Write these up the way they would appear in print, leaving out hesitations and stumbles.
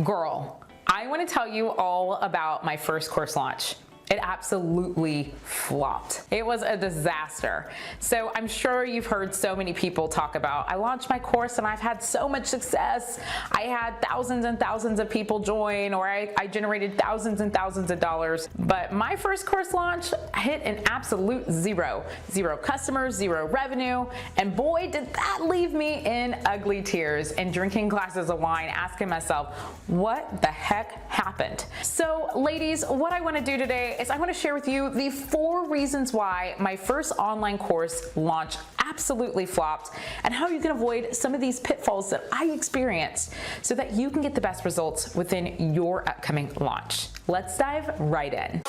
Girl, I want to tell you all about my first course launch. It absolutely flopped. It was a disaster. So I'm sure you've heard so many people talk about, I launched my course and I've had so much success. I had thousands and thousands of people join, or I generated thousands and thousands of dollars. But my first course launch hit an absolute zero. Zero customers, zero revenue. And boy, did that leave me in ugly tears and drinking glasses of wine, asking myself, what the heck happened? So ladies, what I want to do today is I want to share with you the 4 reasons why my first online course launch absolutely flopped, and how you can avoid some of these pitfalls that I experienced so that you can get the best results within your upcoming launch. Let's dive right in.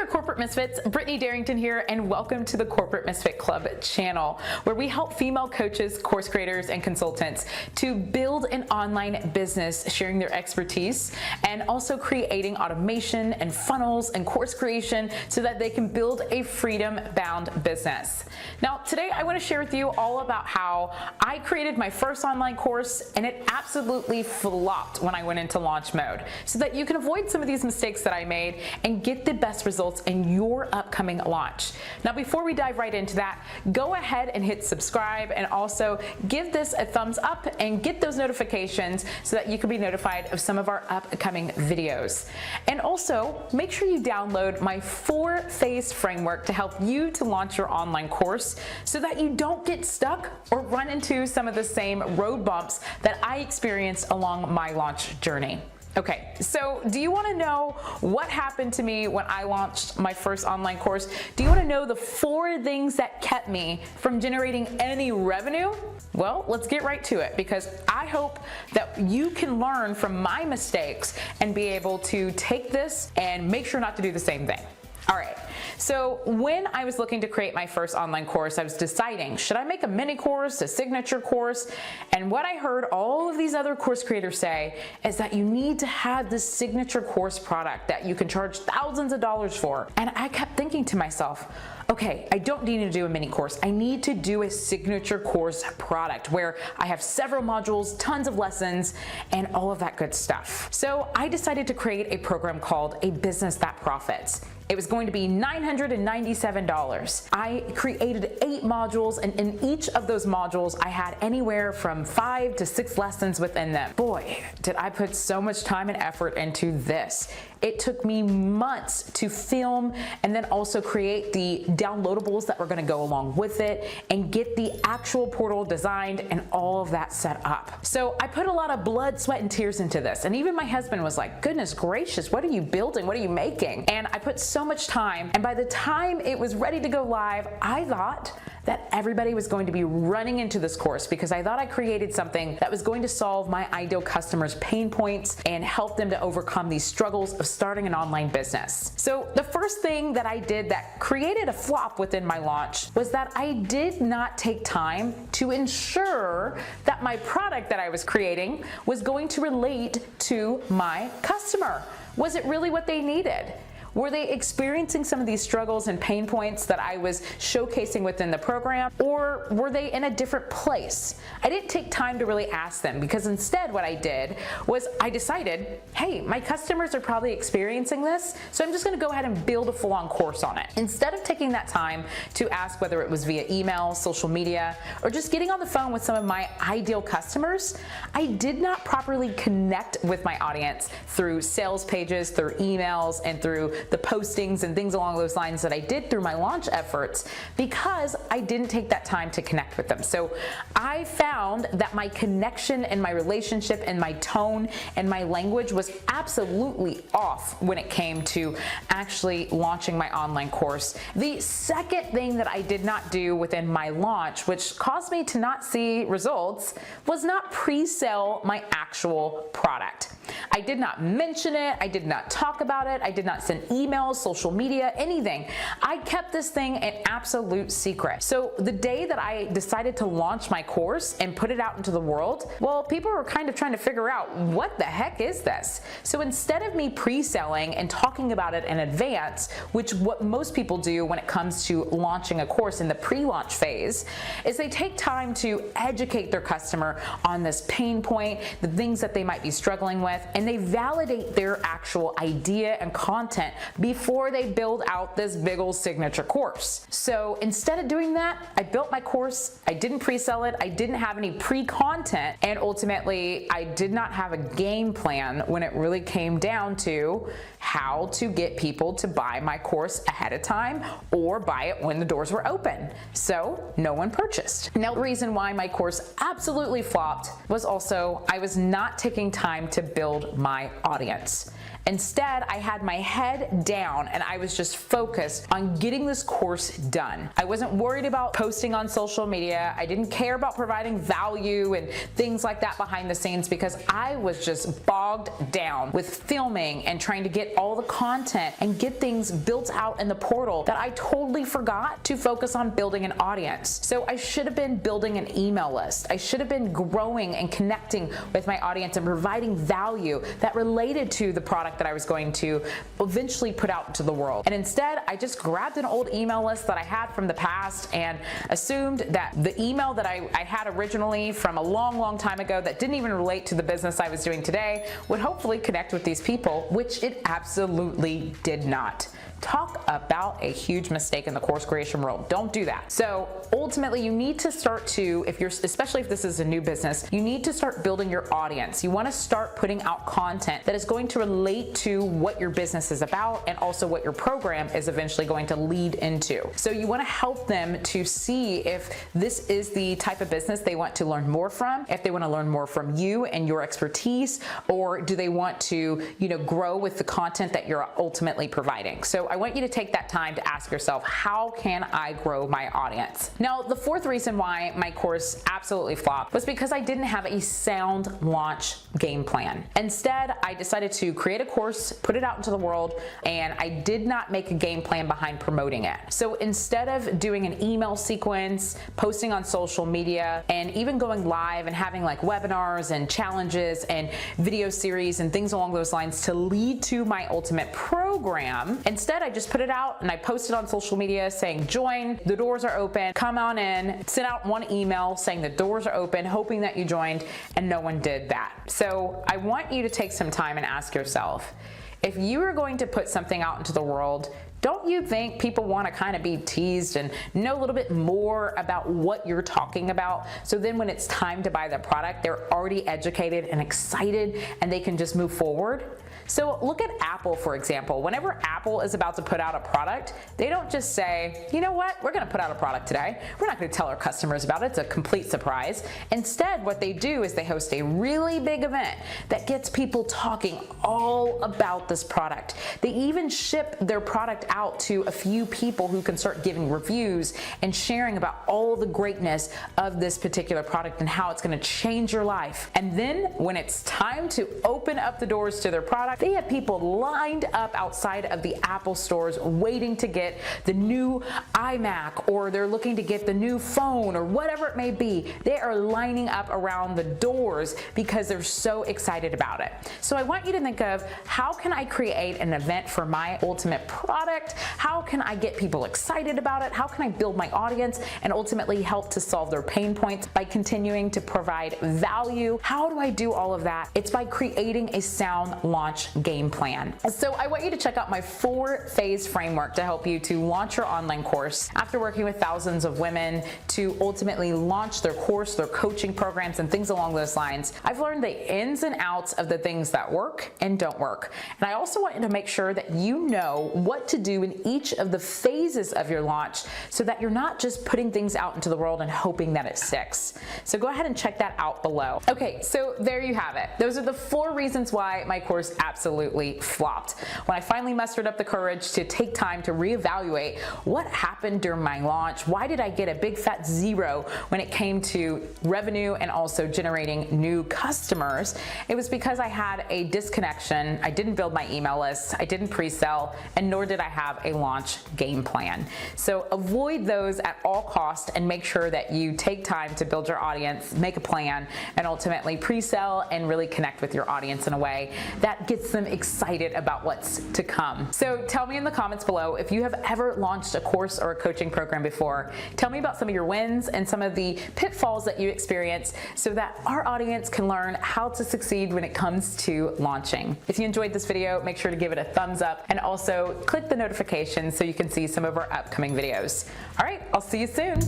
Corporate Misfits, Brittany Darrington here, and welcome to the Corporate Misfit Club channel, where we help female coaches, course creators, and consultants to build an online business, sharing their expertise, and also creating automation and funnels and course creation so that they can build a freedom-bound business. Now, today I want to share with you all about how I created my first online course and it absolutely flopped when I went into launch mode, so that you can avoid some of these mistakes that I made and get the best results in your upcoming launch. Now, before we dive right into that, go ahead and hit subscribe, and also give this a thumbs up and get those notifications so that you can be notified of some of our upcoming videos. And also make sure you download my 4-phase framework to help you to launch your online course so that you don't get stuck or run into some of the same road bumps that I experienced along my launch journey. Okay, so do you want to know what happened to me when I launched my first online course? Do you want to know the 4 things that kept me from generating any revenue? Well, let's get right to it, because I hope that you can learn from my mistakes and be able to take this and make sure not to do the same thing. All right, so when I was looking to create my first online course, I was deciding, should I make a mini course, a signature course? And what I heard all of these other course creators say is that you need to have this signature course product that you can charge thousands of dollars for. And I kept thinking to myself, okay, I don't need to do a mini course. I need to do a signature course product where I have several modules, tons of lessons, and all of that good stuff. So I decided to create a program called A Business That Profits. It was going to be $997. I created 8 modules, and in each of those modules, I had anywhere from 5 to 6 lessons within them. Boy, did I put so much time and effort into this. It took me months to film and then also create the downloadables that were going to go along with it and get the actual portal designed and all of that set up. So I put a lot of blood, sweat, and tears into this. And even my husband was like, goodness gracious, what are you building? What are you making? And I put so much time. And by the time it was ready to go live, I thought that everybody was going to be running into this course, because I thought I created something that was going to solve my ideal customers' pain points and help them to overcome these struggles of starting an online business. So the first thing that I did that created a flop within my launch was that I did not take time to ensure that my product that I was creating was going to relate to my customer. Was it really what they needed? Were they experiencing some of these struggles and pain points that I was showcasing within the program, or were they in a different place? I didn't take time to really ask them, because instead what I did was I decided, hey, my customers are probably experiencing this, so I'm just going to go ahead and build a full-on course on it. Instead of taking that time to ask whether it was via email, social media, or just getting on the phone with some of my ideal customers, I did not properly connect with my audience through sales pages, through emails, and through the postings and things along those lines that I did through my launch efforts, because I didn't take that time to connect with them. So I found that my connection and my relationship and my tone and my language was absolutely off when it came to actually launching my online course. The second thing that I did not do within my launch, which caused me to not see results, was not pre-sell my actual product. I did not mention it, I did not talk about it, I did not send emails, social media, anything. I kept this thing an absolute secret. So the day that I decided to launch my course and put it out into the world, well, people were kind of trying to figure out, what the heck is this? So instead of me pre-selling and talking about it in advance, which what most people do when it comes to launching a course in the pre-launch phase, is they take time to educate their customer on this pain point, the things that they might be struggling with, and they validate their actual idea and content before they build out this big old signature course. So instead of doing that, I built my course, I didn't pre-sell it, I didn't have any pre-content, and ultimately I did not have a game plan when it really came down to how to get people to buy my course ahead of time or buy it when the doors were open. So no one purchased. Now, the reason why my course absolutely flopped was also I was not taking time to build my audience. Instead, I had my head down and I was just focused on getting this course done. I wasn't worried about posting on social media. I didn't care about providing value and things like that behind the scenes because I was just bogged down with filming and trying to get all the content and get things built out in the portal that I totally forgot to focus on building an audience. So I should have been building an email list. I should have been growing and connecting with my audience and providing value that related to the product that I was going to eventually put out into the world. And instead, I just grabbed an old email list that I had from the past and assumed that the email that I had originally from a long time ago that didn't even relate to the business I was doing today would hopefully connect with these people, which it absolutely did not. Talk about a huge mistake in the course creation world. Don't do that. So ultimately, you need to start to, especially if this is a new business, you need to start building your audience. You want to start putting out content that is going to relate to what your business is about and also what your program is eventually going to lead into. So you want to help them to see if this is the type of business they want to learn more from, if they want to learn more from you and your expertise, or do they want to, grow with the content that you're ultimately providing. So I want you to take that time to ask yourself, how can I grow my audience? Now, the fourth reason why my course absolutely flopped was because I didn't have a sound launch game plan. Instead, I decided to create a course, put it out into the world, and I did not make a game plan behind promoting it. So instead of doing an email sequence, posting on social media, and even going live and having like webinars and challenges and video series and things along those lines to lead to my ultimate program, instead I just put it out and I posted on social media saying, join, the doors are open, come on in, sent out one email saying the doors are open, hoping that you joined, and no one did that. So I want you to take some time and ask yourself, if you are going to put something out into the world, don't you think people want to kind of be teased and know a little bit more about what you're talking about? So then when it's time to buy the product, they're already educated and excited and they can just move forward. So look at Apple, for example. Whenever Apple is about to put out a product, they don't just say, you know what, we're going to put out a product today. We're not going to tell our customers about it. It's a complete surprise. Instead, what they do is they host a really big event that gets people talking all about this product. They even ship their product out to a few people who can start giving reviews and sharing about all the greatness of this particular product and how it's going to change your life. And then when it's time to open up the doors to their product, they have people lined up outside of the Apple stores waiting to get the new iMac, or they're looking to get the new phone, or whatever it may be. They are lining up around the doors because they're so excited about it. So I want you to think of, how can I create an event for my ultimate product? How can I get people excited about it? How can I build my audience and ultimately help to solve their pain points by continuing to provide value? How do I do all of that? It's by creating a sound launch game plan. So I want you to check out my 4-phase framework to help you to launch your online course after working with thousands of women to ultimately launch their course, their coaching programs, and things along those lines. I've learned the ins and outs of the things that work and don't work. And I also want you to make sure that you know what to do in each of the phases of your launch so that you're not just putting things out into the world and hoping that it sticks. So go ahead and check that out below. Okay, so there you have it. Those are the 4 reasons why my course absolutely flopped. When I finally mustered up the courage to take time to reevaluate what happened during my launch, why did I get a big fat zero when it came to revenue and also generating new customers, it was because I had a disconnection. I didn't build my email list, I didn't pre-sell, and nor did I have a launch game plan. So avoid those at all costs and make sure that you take time to build your audience, make a plan, and ultimately pre-sell and really connect with your audience in a way that gets them excited about what's to come. So tell me in the comments below if you have ever launched a course or a coaching program before. Tell me about some of your wins and some of the pitfalls that you experience so that our audience can learn how to succeed when it comes to launching. If you enjoyed this video, make sure to give it a thumbs up and also click the notifications so you can see some of our upcoming videos. All right, I'll see you soon.